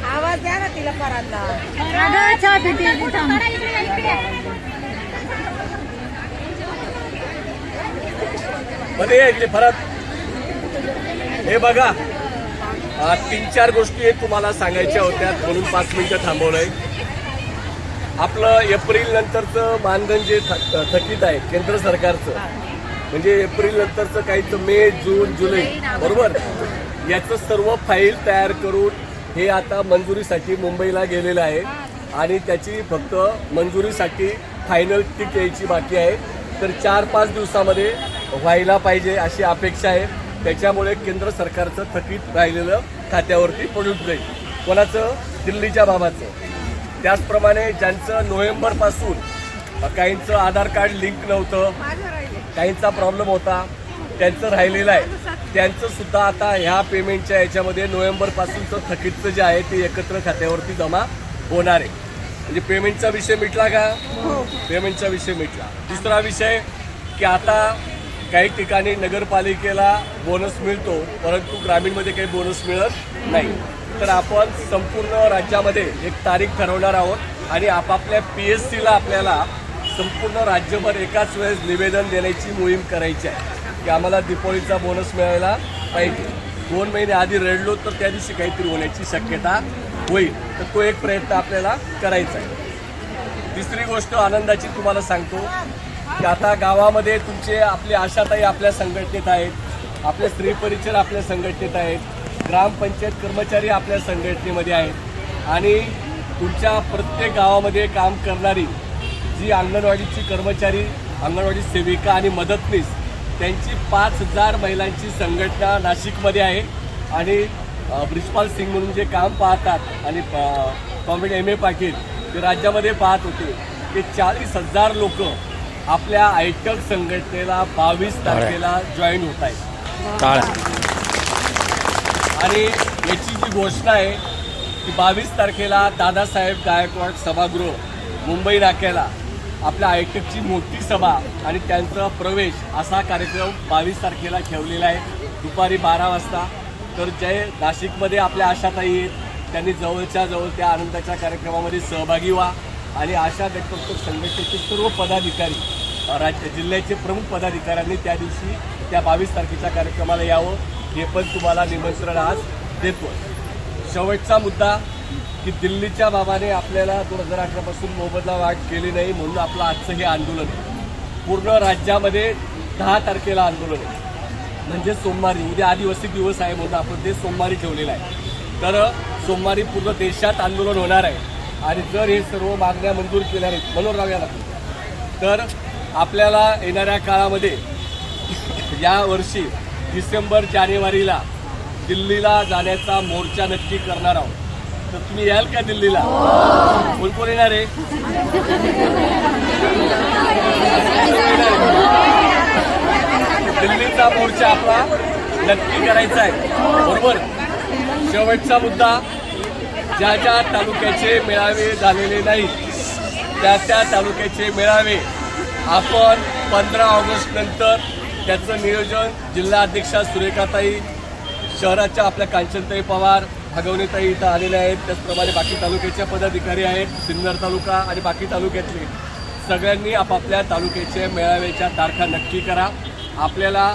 आवाज द्या ना तिला परांदा मध्ये इकडे परत हे बघा, 3-4 गोष्टी तुम्हाला सांगायच्या होत्या म्हणून 5 मिनिटं थांबवलंय. आपलं एप्रिल नंतरचं मानधन जे थकीत आहे केंद्र सरकारचं, म्हणजे एप्रिल नंतरचं काहीचं मे, जून, जुलै, बरोबर, याचं सर्व फाईल तयार करून हे आता मंजुरीसाठी मुंबईला गेलेलं आहे आणि त्याची फक्त मंजुरीसाठी फायनल टिक यायची बाकी आहे. तर 4-5 दिवसामध्ये व्हायला पाहिजे अशी अपेक्षा आहे. त्याच्यामुळे केंद्र सरकारचं थकीत राहिलेलं खात्यावरती पडून जाईल. कोणाचं? दिल्लीच्या बाबाचं. त्याचप्रमाणे ज्यांचं नोव्हेंबरपासून काहींचं आधार कार्ड लिंक नव्हतं, काहींचा प्रॉब्लेम होता, त्यांचं राहिलेलं आहे, त्यांचं सुद्धा आता ह्या पेमेंटच्या याच्यामध्ये नोव्हेंबरपासूनचं थकीतचं जे आहे ते एकत्र खात्यावरती जमा होणार आहे. म्हणजे पेमेंटचा विषय मिटला का? पेमेंटचा विषय मिटला. दुसरा विषय की आता काही ठिकाणी नगरपालिकेला बोनस मिळतो, परंतु ग्रामीणमध्ये काही बोनस मिळत नाही. तर आपण संपूर्ण राज्यामध्ये एक तारीख ठरवणार आहोत आणि आपापल्या PSCला आपल्याला संपूर्ण राज्यभर एकाच वेळेस निवेदन देण्याची मोहीम करायची आहे की आम्हाला दीपावलीचा बोनस मिळायला पाहिजे. 2 महिने आधी रडलो तर त्या दिवशी काहीतरी होण्याची शक्यता होईल. तर तो एक प्रयत्न आपल्याला करायचा आहे. तिसरी गोष्ट आनंदाची तुम्हाला सांगतो की आता गावामध्ये तुमचे आपले आशाताई आपल्या संघटनेत आहेत, आपले स्त्री परिचर आपल्या संघटनेत आहेत, ग्रामपंचायत कर्मचारी आपल्या संघटनेमध्ये आहेत आणि तुमच्या प्रत्येक गावामध्ये काम करणारी जी अंगणवाडीची कर्मचारी, अंगणवाडी सेविका आणि मदतनीस, त्यांची 5000 महिलांची संघटना नाशिकमध्ये आहे. आणि ब्रिजपाल सिंग म्हणून जे काम पाहतात आणि कॉम्रेड MA पाटील ते राज्यामध्ये पाहत होते, ते 40,000 लोक आपल्या आयटक संघटनेला 22 तारखेला जॉईन होत आहेत. आणि याची जी घोषणा आहे की 22 तारखेला दादासाहेब गायकवाड सभागृह मुंबई नाक्याला आपल्या आयटकची मोठी सभा आणि त्यांचा प्रवेश असा कार्यक्रम 22 तारखेला ठेवलेला आहे दुपारी 12 वाजता. तर जे नाशिकमध्ये आपल्या आशाताई आहेत त्यांनी जवळच्या जवळ त्या आनंदाच्या कार्यक्रमामध्ये सहभागी व्हा आणि आशा गटप्रत्येक संघटनेचे सर्व पदाधिकारी, राज्य जिल्ह्याचे प्रमुख पदाधिकाऱ्यांनी त्या दिवशी त्या 22 तारखेच्या कार्यक्रमाला यावं, हे पण तुम्हाला निमंत्रण आज देतो. शेवटचा मुद्दा की दिल्लीच्या बाबाने आपल्याला 2018 पासून मोबदला वाढ केली नाही म्हणून आपलं आजचं हे आंदोलन आहे. पूर्ण राज्यामध्ये 10 तारखेला आंदोलन आहे, म्हणजे सोमवारी. उद्या आदिवासी दिवस आहे म्हणून आपण ते सोमवारी ठेवलेलं आहे. तर सोमवारी पूर्ण देशात आंदोलन होणार आहे आणि जर हे सर्व मागण्या मंजूर केल्या नाहीत, मनोहरराव याला, तर आपल्याला येणाऱ्या काळामध्ये यावर्षी डिसेंबर-जानेवारीला दिल्लीला जाण्याचा मोर्चा नक्की करणार आहोत. तर तुम्ही याल का दिल्लीला? कोण कोण येणार आहे? दिल्लीचा मोर्चा आपला नक्की करायचा आहे, बरोबर. शेवटचा मुद्दा, ज्या ज्या तालुक्याचे मेळावे झालेले नाहीत त्या तालुक्याचे मेळावे आपण 15 ऑगस्ट नंतर त्याचं नियोजन जिल्हा अध्यक्षा सुरेखाताई, शहराच्या आपल्या कांचनताई पवार, भागवणीताई इथं आलेल्या आहेत, त्याचप्रमाणे बाकी तालुक्याच्या पदाधिकारी आहेत, सिन्नर तालुका आणि बाकी तालुक्यातले सगळ्यांनी आपापल्या तालुक्याच्या मेळाव्याच्या तारखा नक्की करा. आपल्याला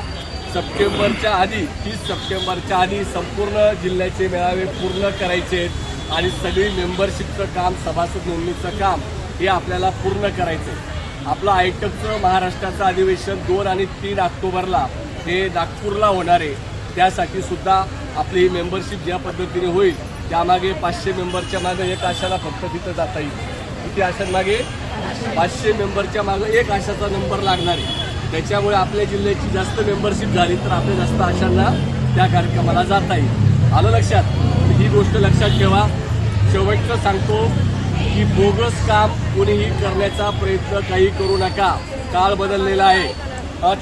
सप्टेंबरच्या आधी 30 सप्टेंबरच्या आधी संपूर्ण जिल्ह्याचे मेळावे पूर्ण करायचे आहेत आणि सगळी मेंबरशिपचं काम, सभासद नोंदणीचं काम हे आपल्याला पूर्ण करायचं आहे. आपलं आयटकचं महाराष्ट्राचं अधिवेशन 2 आणि 3 ऑक्टोबरला हे नागपूरला होणार आहे. त्यासाठी सुद्धा आपली ही मेंबरशिप ज्या पद्धतीने होईल त्यामागे 500 मेंबरच्या मागे एक आशाला फक्त तिथं जाता येईल. किती आशांमागे? 500 मेंबरच्या मागे एक आशाचा नंबर लागणार आहे. त्याच्यामुळे आपल्या जिल्ह्याची जास्त मेंबरशिप झाली तर आपल्या जास्त आशांना त्या कार्यक्रमाला जाता येईल. आलं लक्षात? ही गोष्ट लक्षात ठेवा. शेवटचं सांगतो की बोगस काम कोणीही करण्याचा प्रयत्न काही करू नका. काळ बदललेला आहे,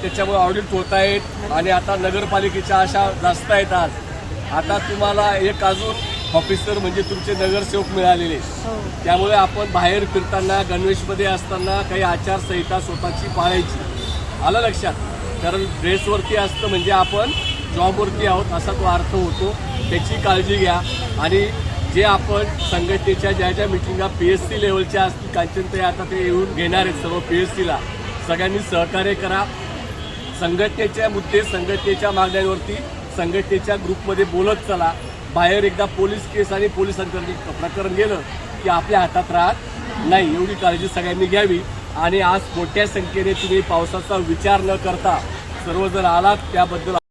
त्याच्यामुळे ऑडिट होत आहेत आणि आता नगरपालिकेच्या आशा जास्त आहेत. आता तुम्हाला एक अजून ऑफिसर म्हणजे तुमचे नगरसेवक मिळालेले. त्यामुळे आपण बाहेर फिरताना गणवेशमध्ये असताना काही आचारसंहिता स्वतःची पाळायची. आलं लक्षात? कारण ड्रेसवरती असतं म्हणजे आपण जॉबवरती आहोत असा तो अर्थ होतो. त्याची काळजी घ्या. आणि जे आपण संघटनेच्या ज्या ज्या मिटिंगा PSC लेवलच्या असतील, कांचनताई आता ते येऊन घेणार आहेत सर्व PSCला, सगळ्यांनी सहकार्य करा. संघटनेच्या मुद्दे, संघटनेच्या मागण्यांवरती संघटनेच्या ग्रुपमध्ये बोलत चला. बाहेर एकदा पोलीस केस आणि पोलिसांचं प्रकरण गेलं की आपल्या हातात राहत नाही. एवढी काळजी सगळ्यांनी घ्यावी. आणि आज मोठ्या संख्येने तुम्ही पावसाचा विचार न करता सर्वजण आलात त्याबद्दल